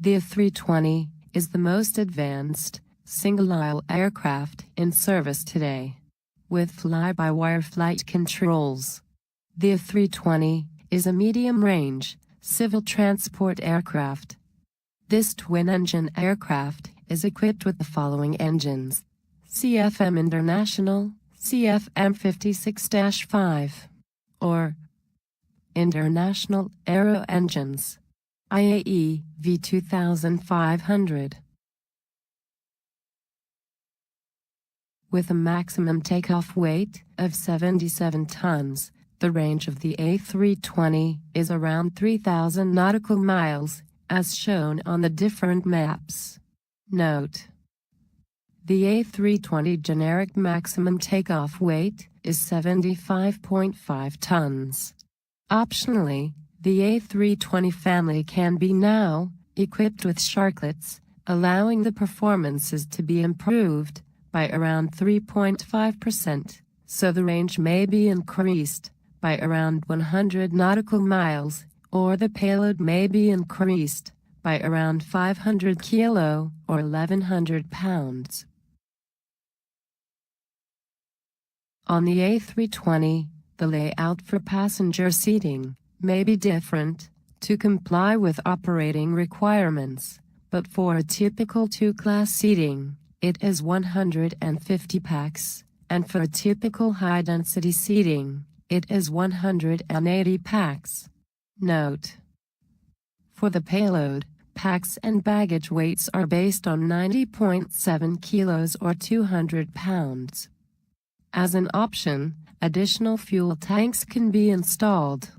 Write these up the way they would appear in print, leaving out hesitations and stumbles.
The A320 is the most advanced, single-aisle aircraft in service today, with fly-by-wire flight controls. The A320 is a medium-range, civil transport aircraft. This twin-engine aircraft is equipped with the following engines: CFM International, CFM 56-5, or International Aero engines, IAE V2500. With a maximum takeoff weight of 77 tons, the range of the A320 is around 3,000 nautical miles, as shown on the different maps. Note: the A320 generic maximum takeoff weight is 75.5 tons. Optionally, the A320 family can be now equipped with sharklets, allowing the performances to be improved by around 3.5%, so the range may be increased by around 100 nautical miles, or the payload may be increased by around 500 kilo or 1,100 pounds. On the A320, the layout for passenger seating may be different to comply with operating requirements, but for a typical two-class seating, it is 150 pax, and for a typical high-density seating, it is 180 pax. Note: for the payload, pax and baggage weights are based on 90.7 kilos or 200 pounds. As an option, additional fuel tanks can be installed.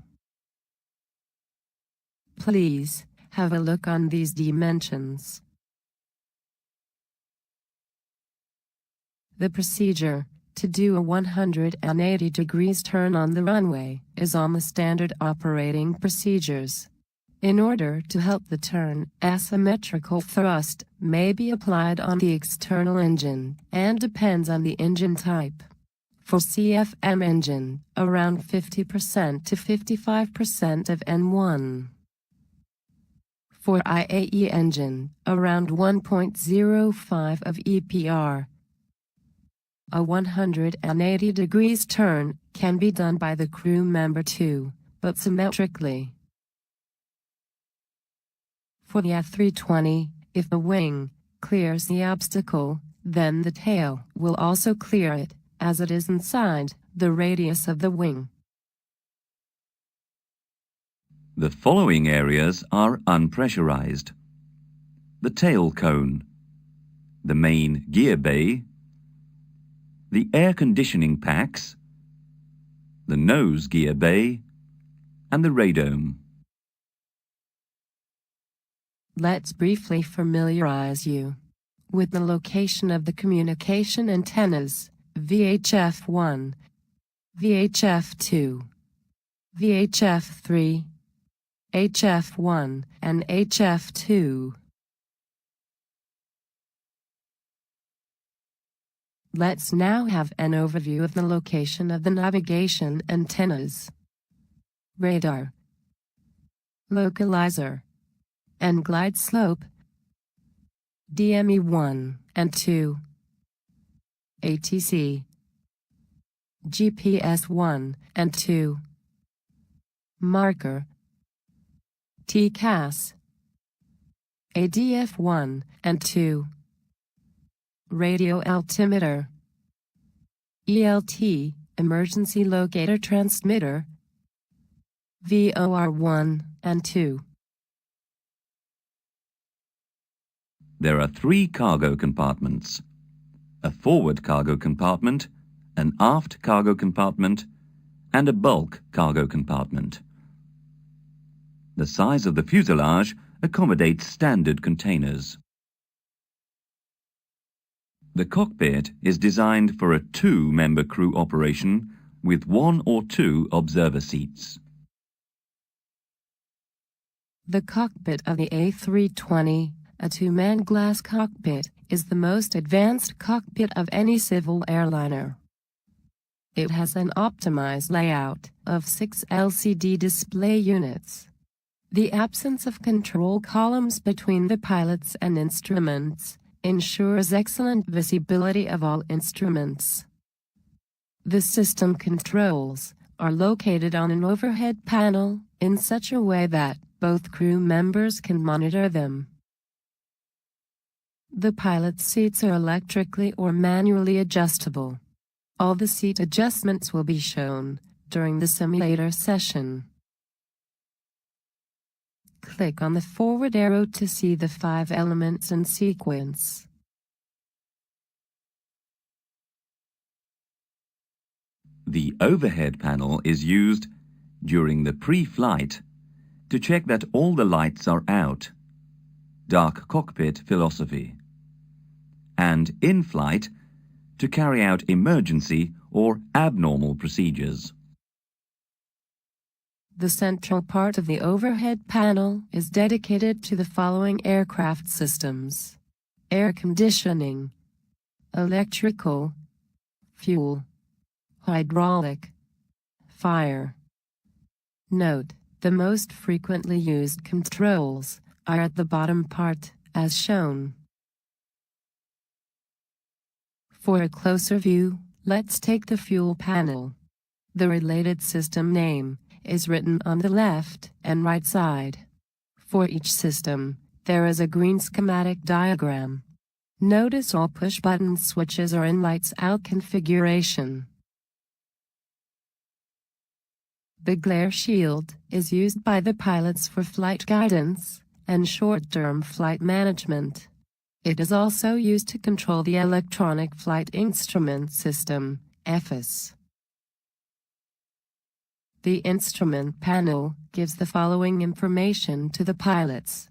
Please have a look on these dimensions. The procedure to do a 180 degrees turn on the runway is on the standard operating procedures. In order to help the turn, asymmetrical thrust may be applied on the external engine and depends on the engine type. For CFM engine, around 50% to 55% of N1. For IAE engine, around 1.05 of EPR. A 180 degrees turn can be done by the crew member too, but symmetrically. For the A320, if the wing clears the obstacle, then the tail will also clear it, as it is inside the radius of the wing. The following areas are unpressurized: the tail cone, the main gear bay, the air conditioning packs, the nose gear bay, and the radome. Let's briefly familiarize you with the location of the communication antennas: VHF-1, VHF-2, VHF-3, HF-1, and HF-2. Let's now have an overview of the location of the navigation antennas: radar, localizer, and glide slope, DME-1 and 2, ATC, GPS-1 and 2, marker, TCAS, ADF-1 and 2, radio altimeter, ELT, emergency locator transmitter, VOR-1 and 2. There are 3 cargo compartments: a forward cargo compartment, an aft cargo compartment, and a bulk cargo compartment. The size of the fuselage accommodates standard containers. The cockpit is designed for a 2-member crew operation with 1 or 2 observer seats. The cockpit of the A320, a 2-man glass cockpit, is the most advanced cockpit of any civil airliner. It has an optimized layout of 6 LCD display units. The absence of control columns between the pilots and instruments ensures excellent visibility of all instruments. The system controls are located on an overhead panel in such a way that both crew members can monitor them. The pilot seats are electrically or manually adjustable. All the seat adjustments will be shown during the simulator session. Click on the forward arrow to see the 5 elements in sequence. The overhead panel is used during the pre-flight to check that all the lights are out, dark cockpit philosophy, and in flight to carry out emergency or abnormal procedures. The central part of the overhead panel is dedicated to the following aircraft systems: air conditioning, electrical, fuel, hydraulic, fire. Note, the most frequently used controls are at the bottom part, as shown. For a closer view, let's take the fuel panel. The related system name is written on the left and right side. For each system, there is a green schematic diagram. Notice all push-button switches are in lights-out configuration. The glare shield is used by the pilots for flight guidance and short-term flight management. It is also used to control the electronic flight instrument system, EFIS. The instrument panel gives the following information to the pilots: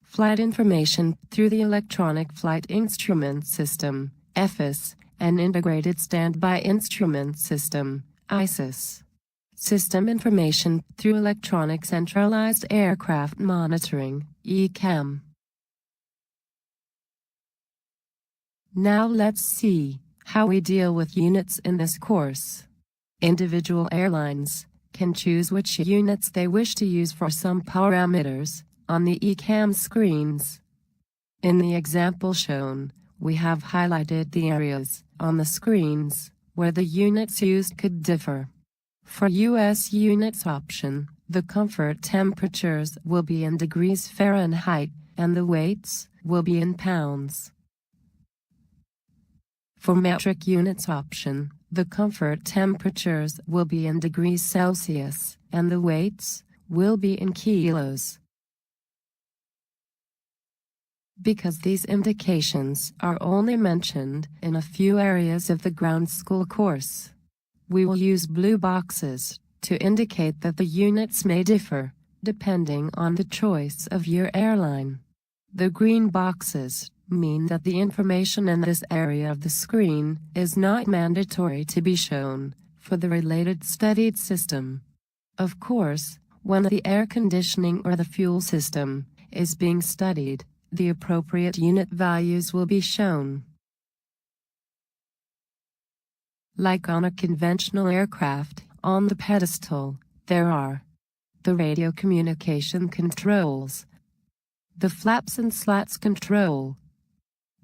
flight information through the electronic flight instrument system, EFIS, and integrated standby instrument system, ISIS. System information through electronic centralized aircraft monitoring, ECAM. Now let's see how we deal with units in this course. Individual airlines can choose which units they wish to use for some parameters on the ECAM screens. In the example shown, we have highlighted the areas on the screens where the units used could differ. For US units option, the comfort temperatures will be in degrees Fahrenheit and the weights will be in pounds. For metric units option, the comfort temperatures will be in degrees Celsius, and the weights will be in kilos. Because these indications are only mentioned in a few areas of the ground school course, we will use blue boxes to indicate that the units may differ, depending on the choice of your airline. The green boxes mean that the information in this area of the screen is not mandatory to be shown for the related studied system. Of course, when the air conditioning or the fuel system is being studied, the appropriate unit values will be shown. Like on a conventional aircraft, on the pedestal, there are the radio communication controls, the flaps and slats control,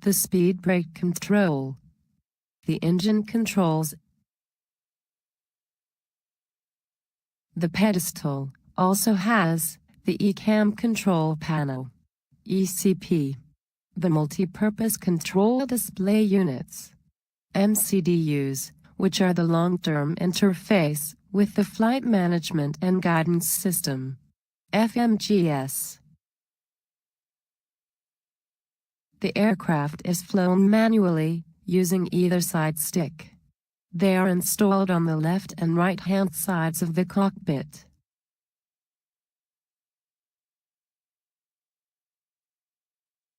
the speed brake control, the engine controls. The pedestal also has the ECAM control panel, ECP, the multi-purpose control display units, MCDUs, which are the long-term interface with the flight management and guidance system, FMGS. The aircraft is flown manually, using either side stick. They are installed on the left and right-hand sides of the cockpit.